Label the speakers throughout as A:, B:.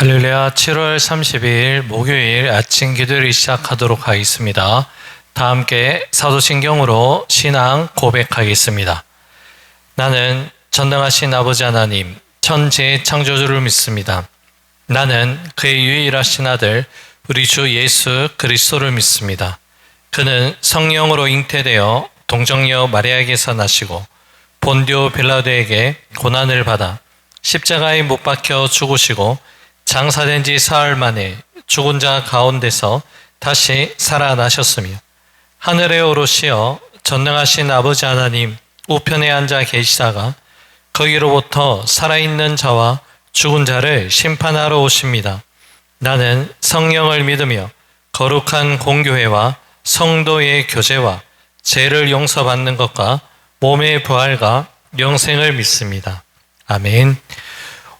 A: 할렐루야. 7월 30일 목요일 아침 기도를 시작하도록 하겠습니다. 다 함께 사도신경으로 신앙 고백하겠습니다. 나는 전능하신 아버지 하나님, 천지의 창조주를 믿습니다. 나는 그의 유일하신 아들 우리 주 예수 그리스도를 믿습니다. 그는 성령으로 잉태되어 동정녀 마리아에게서 나시고 본디오 빌라도에게 고난을 받아 십자가에 못 박혀 죽으시고 장사된 지 사흘 만에 죽은 자 가운데서 다시 살아나셨으며 하늘에 오르시어 전능하신 아버지 하나님 우편에 앉아 계시다가 거기로부터 살아있는 자와 죽은 자를 심판하러 오십니다. 나는 성령을 믿으며 거룩한 공교회와 성도의 교제와 죄를 용서받는 것과 몸의 부활과 영생을 믿습니다. 아멘.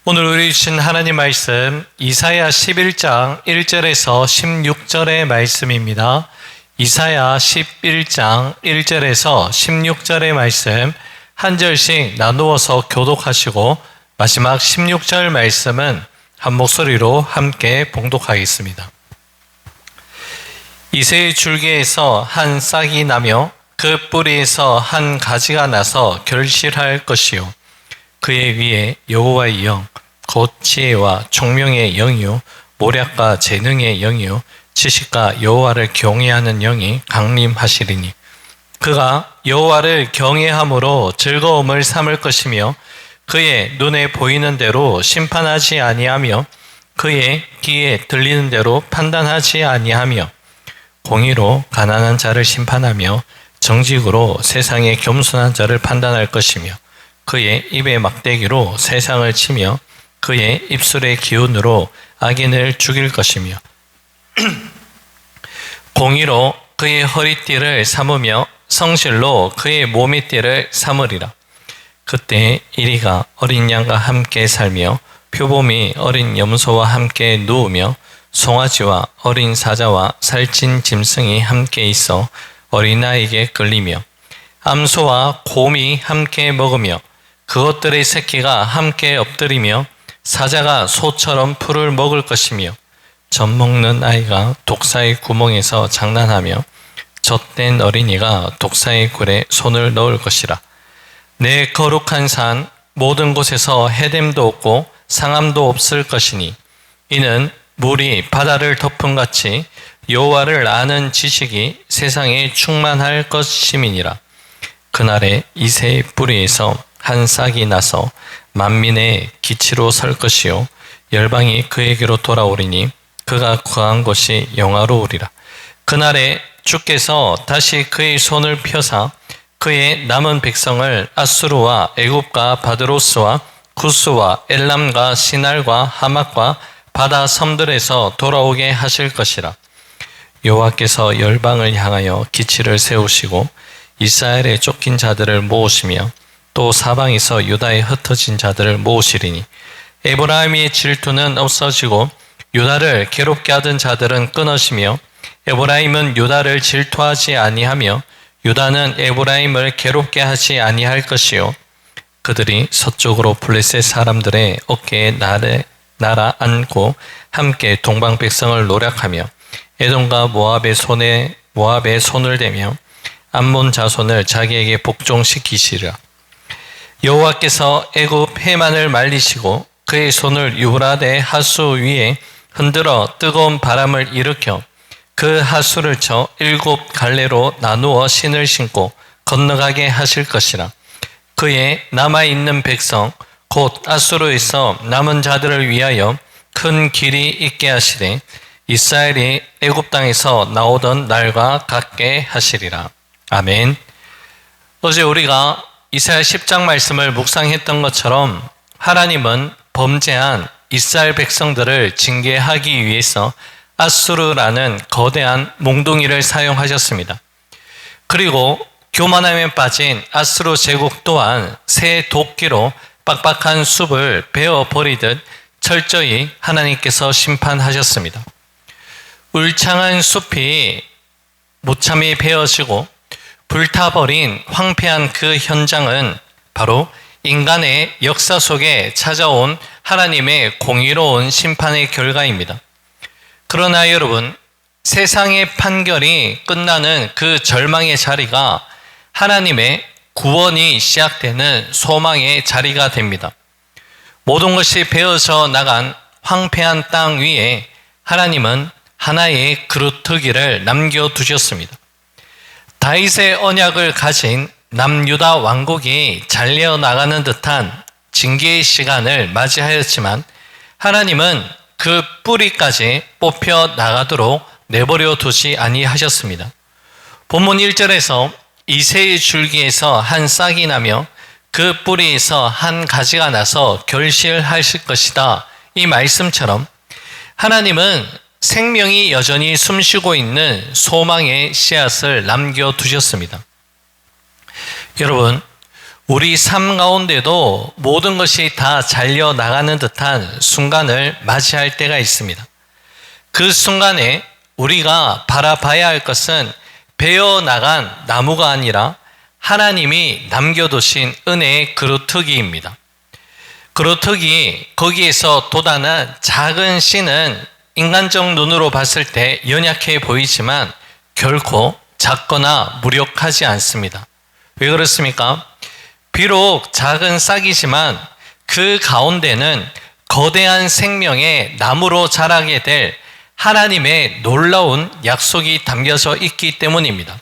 A: 오늘 우리 주신 하나님 말씀 이사야 11장 1절에서 16절의 말씀입니다. 이사야 11장 1절에서 16절의 말씀 한 절씩 나누어서 교독하시고 마지막 16절 말씀은 한 목소리로 함께 봉독하겠습니다. 이새의 줄기에서 한 싹이 나며 그 뿌리에서 한 가지가 나서 결실할 것이요 그의 위에 여호와의 영 곧 지혜와 총명의 영이요 모략과 재능의 영이요 지식과 여호와를 경외하는 영이 강림하시리니 그가 여호와를 경외함으로 즐거움을 삼을 것이며 그의 눈에 보이는 대로 심판하지 아니하며 그의 귀에 들리는 대로 판단하지 아니하며 공의로 가난한 자를 심판하며 정직으로 세상의 겸손한 자를 판단할 것이며 그의 입의 막대기로 세상을 치며 그의 입술의 기운으로 악인을 죽일 것이며 공의로 그의 허리띠를 삼으며 성실로 그의 몸의띠를 삼으리라. 그때 이리가 어린 양과 함께 살며 표범이 어린 염소와 함께 누우며 송아지와 어린 사자와 살찐 짐승이 함께 있어 어린아이에게 끌리며 암소와 곰이 함께 먹으며 그것들의 새끼가 함께 엎드리며 사자가 소처럼 풀을 먹을 것이며 젖 먹는 아이가 독사의 구멍에서 장난하며 젖된 어린이가 독사의 굴에 손을 넣을 것이라. 내 거룩한 산 모든 곳에서 해됨도 없고 상함도 없을 것이니 이는 물이 바다를 덮음같이 여호와를 아는 지식이 세상에 충만할 것임이니라. 그날에 이새의 뿌리에서 한 싹이 나서 만민의 기치로 설 것이요 열방이 그에게로 돌아오리니 그가 거한 곳이 영화로우리라. 그날에 주께서 다시 그의 손을 펴사 그의 남은 백성을 아수르와 애굽과 바드로스와 구스와 엘람과 시날과 하맛과 바다 섬들에서 돌아오게 하실 것이라. 여호와께서 열방을 향하여 기치를 세우시고 이스라엘에 쫓긴 자들을 모으시며 또 사방에서 유다에 흩어진 자들을 모으시리니 에브라임의 질투는 없어지고 유다를 괴롭게 하던 자들은 끊어지며 에브라임은 유다를 질투하지 아니하며 유다는 에브라임을 괴롭게 하지 아니할 것이요 그들이 서쪽으로 블레셋 사람들의 어깨에 날아 앉고 함께 동방 백성을 노략하며 에돔과 모압의 손을 대며 암몬 자손을 자기에게 복종시키시리라. 여호와께서 애굽 해만을 말리시고 그의 손을 유브라데 하수 위에 흔들어 뜨거운 바람을 일으켜 그 하수를 쳐 7 갈래로 나누어 신을 신고 건너가게 하실 것이라. 그의 남아있는 백성 곧 아수르에서 남은 자들을 위하여 큰 길이 있게 하시되 이스라엘이 애굽 땅에서 나오던 날과 같게 하시리라. 아멘. 어제 우리가 이사야 10장 말씀을 묵상했던 것처럼 하나님은 범죄한 이스라엘 백성들을 징계하기 위해서 아수르라는 거대한 몽둥이를 사용하셨습니다. 그리고 교만함에 빠진 아수르 제국 또한 새 도끼로 빡빡한 숲을 베어버리듯 철저히 하나님께서 심판하셨습니다. 울창한 숲이 무참히 베어지고 불타버린 황폐한 그 현장은 바로 인간의 역사 속에 찾아온 하나님의 공의로운 심판의 결과입니다. 그러나 여러분, 세상의 판결이 끝나는 그 절망의 자리가 하나님의 구원이 시작되는 소망의 자리가 됩니다. 모든 것이 베어져 나간 황폐한 땅 위에 하나님은 하나의 그루터기를 남겨두셨습니다. 다윗의 언약을 가진 남유다 왕국이 잘려 나가는 듯한 징계의 시간을 맞이하였지만 하나님은 그 뿌리까지 뽑혀 나가도록 내버려 두지 아니하셨습니다. 본문 1절에서 이새의 줄기에서 한 싹이 나며 그 뿌리에서 한 가지가 나서 결실하실 것이다. 이 말씀처럼 하나님은 생명이 여전히 숨쉬고 있는 소망의 씨앗을 남겨두셨습니다. 여러분, 우리 삶 가운데도 모든 것이 다 잘려 나가는 듯한 순간을 맞이할 때가 있습니다. 그 순간에 우리가 바라봐야 할 것은 베어 나간 나무가 아니라 하나님이 남겨두신 은혜의 그루터기입니다. 그루터기 거기에서 돋아난 작은 씨는 인간적 눈으로 봤을 때 연약해 보이지만 결코 작거나 무력하지 않습니다. 왜 그렇습니까? 비록 작은 싹이지만 그 가운데는 거대한 생명의 나무로 자라게 될 하나님의 놀라운 약속이 담겨져 있기 때문입니다.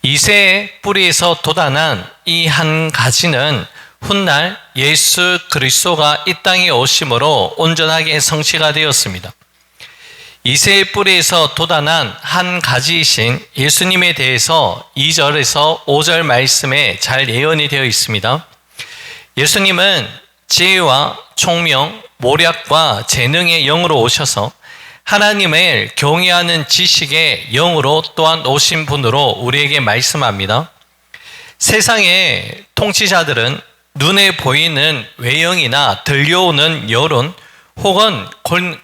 A: 이새의 뿌리에서 돋아난 이 한 가지는 훗날 예수 그리스도가 이 땅에 오심으로 온전하게 성취가 되었습니다. 이새의 뿌리에서 돋아난 한 가지이신 예수님에 대해서 2절에서 5절 말씀에 잘 예언이 되어 있습니다. 예수님은 지혜와 총명, 모략과 재능의 영으로 오셔서 하나님을 경외하는 지식의 영으로 또한 오신 분으로 우리에게 말씀합니다. 세상의 통치자들은 눈에 보이는 외형이나 들려오는 여론 혹은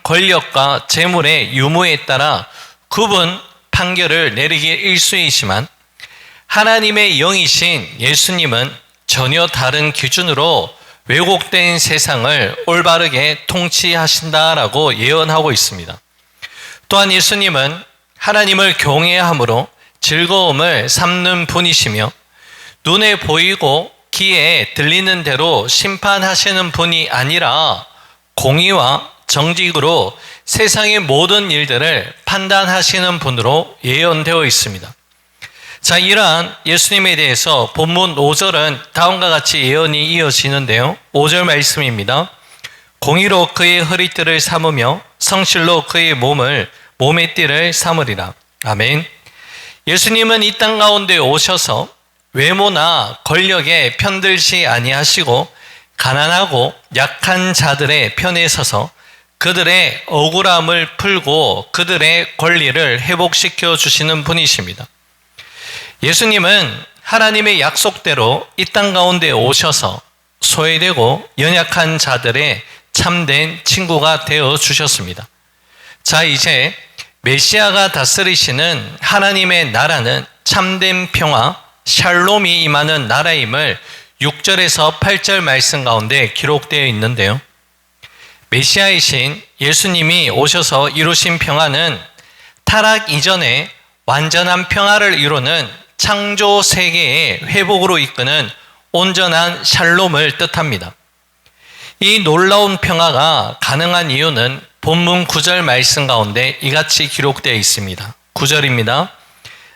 A: 권력과 재물의 유무에 따라 구분 판결을 내리기 일쑤이지만 하나님의 영이신 예수님은 전혀 다른 기준으로 왜곡된 세상을 올바르게 통치하신다라고 예언하고 있습니다. 또한 예수님은 하나님을 경외함으로 즐거움을 삼는 분이시며 눈에 보이고 귀에 들리는 대로 심판하시는 분이 아니라 공의와 정직으로 세상의 모든 일들을 판단하시는 분으로 예언되어 있습니다. 자, 이러한 예수님에 대해서 본문 5절은 다음과 같이 예언이 이어지는데요. 5절 말씀입니다. 공의로 그의 허리띠를 삼으며 성실로 그의 몸의 띠를 삼으리라. 아멘. 예수님은 이 땅 가운데 오셔서 외모나 권력에 편들지 아니하시고 가난하고 약한 자들의 편에 서서 그들의 억울함을 풀고 그들의 권리를 회복시켜 주시는 분이십니다. 예수님은 하나님의 약속대로 이 땅 가운데 오셔서 소외되고 연약한 자들의 참된 친구가 되어 주셨습니다. 자, 이제 메시아가 다스리시는 하나님의 나라는 참된 평화, 샬롬이 임하는 나라임을 6절에서 8절 말씀 가운데 기록되어 있는데요. 메시아이신 예수님이 오셔서 이루신 평화는 타락 이전에 완전한 평화를 이루는 창조 세계의 회복으로 이끄는 온전한 샬롬을 뜻합니다. 이 놀라운 평화가 가능한 이유는 본문 9절 말씀 가운데 이같이 기록되어 있습니다. 9절입니다.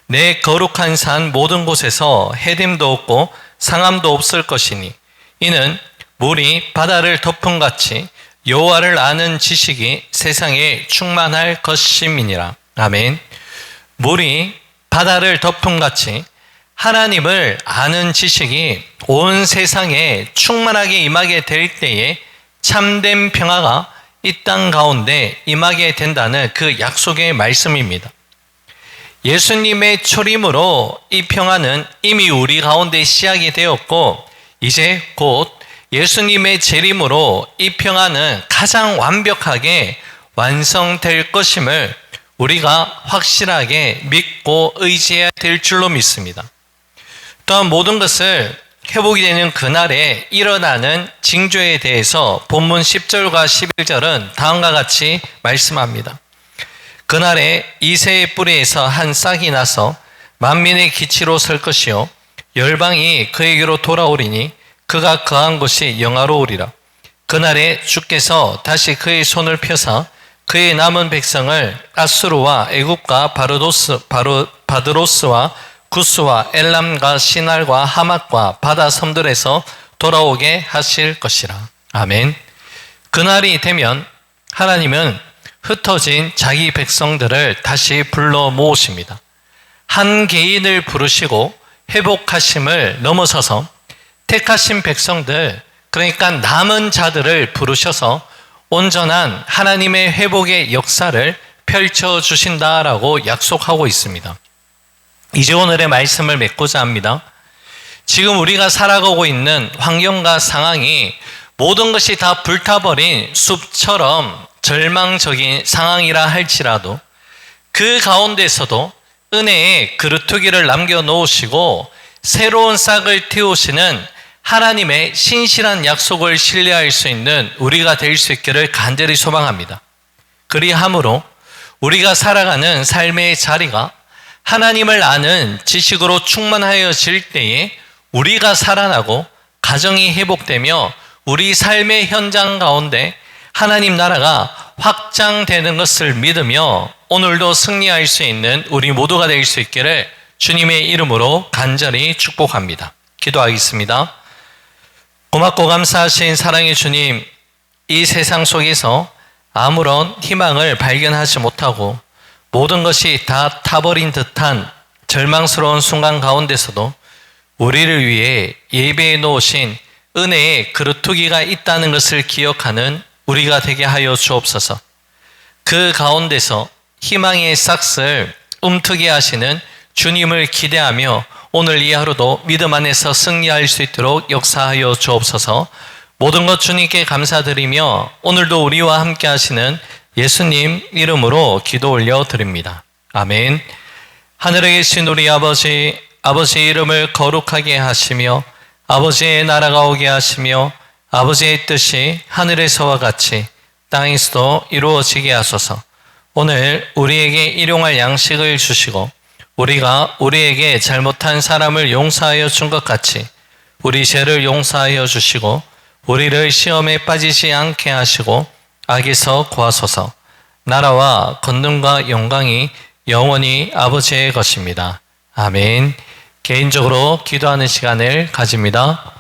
A: 내 거룩한 산 모든 곳에서 해됨도 없고 상함도 없을 것이니 이는 물이 바다를 덮음같이 여호와를 아는 지식이 세상에 충만할 것임이니라. 아멘. 물이 바다를 덮음같이 하나님을 아는 지식이 온 세상에 충만하게 임하게 될 때에 참된 평화가 이 땅 가운데 임하게 된다는 그 약속의 말씀입니다. 예수님의 초림으로 이 평화는 이미 우리 가운데 시작이 되었고 이제 곧 예수님의 재림으로 이 평화는 가장 완벽하게 완성될 것임을 우리가 확실하게 믿고 의지해야 될 줄로 믿습니다. 또한 모든 것을 회복이 되는 그날에 일어나는 징조에 대해서 본문 10절과 11절은 다음과 같이 말씀합니다. 그날에 이새의 뿌리에서 한 싹이 나서 만민의 기치로 설 것이요 열방이 그에게로 돌아오리니 그가 거한 곳이 영화로우리라. 그날에 주께서 다시 그의 손을 펴사 그의 남은 백성을 아수르와 애굽과 바드로스와 구스와 엘람과 시날과 하맛과 바다 섬들에서 돌아오게 하실 것이라. 아멘. 그날이 되면 하나님은 흩어진 자기 백성들을 다시 불러 모으십니다. 한 개인을 부르시고 회복하심을 넘어서서 택하신 백성들, 그러니까 남은 자들을 부르셔서 온전한 하나님의 회복의 역사를 펼쳐주신다라고 약속하고 있습니다. 이제 오늘의 말씀을 맺고자 합니다. 지금 우리가 살아가고 있는 환경과 상황이 모든 것이 다 불타버린 숲처럼 절망적인 상황이라 할지라도 그 가운데서도 은혜의 그루터기를 남겨놓으시고 새로운 싹을 틔우시는 하나님의 신실한 약속을 신뢰할 수 있는 우리가 될 수 있기를 간절히 소망합니다. 그리함으로 우리가 살아가는 삶의 자리가 하나님을 아는 지식으로 충만하여질 때에 우리가 살아나고 가정이 회복되며 우리 삶의 현장 가운데 하나님 나라가 확장되는 것을 믿으며 오늘도 승리할 수 있는 우리 모두가 될 수 있기를 주님의 이름으로 간절히 축복합니다. 기도하겠습니다. 고맙고 감사하신 사랑의 주님, 이 세상 속에서 아무런 희망을 발견하지 못하고 모든 것이 다 타버린 듯한 절망스러운 순간 가운데서도 우리를 위해 예배해 놓으신 은혜의 그루터기가 있다는 것을 기억하는 우리가 되게 하여 주옵소서. 그 가운데서 희망의 싹을 움트게 하시는 주님을 기대하며 오늘 이 하루도 믿음 안에서 승리할 수 있도록 역사하여 주옵소서. 모든 것 주님께 감사드리며 오늘도 우리와 함께 하시는 예수님 이름으로 기도 올려 드립니다. 아멘. 하늘에 계신 우리 아버지, 아버지의 이름을 거룩하게 하시며 아버지의 나라가 오게 하시며 아버지의 뜻이 하늘에서와 같이 땅에서도 이루어지게 하소서. 오늘 우리에게 일용할 양식을 주시고 우리가 우리에게 잘못한 사람을 용서하여 준 것 같이 우리 죄를 용서하여 주시고 우리를 시험에 빠지지 않게 하시고 악에서 구하소서. 나라와 권능과 영광이 영원히 아버지의 것입니다. 아멘. 개인적으로 기도하는 시간을 가집니다.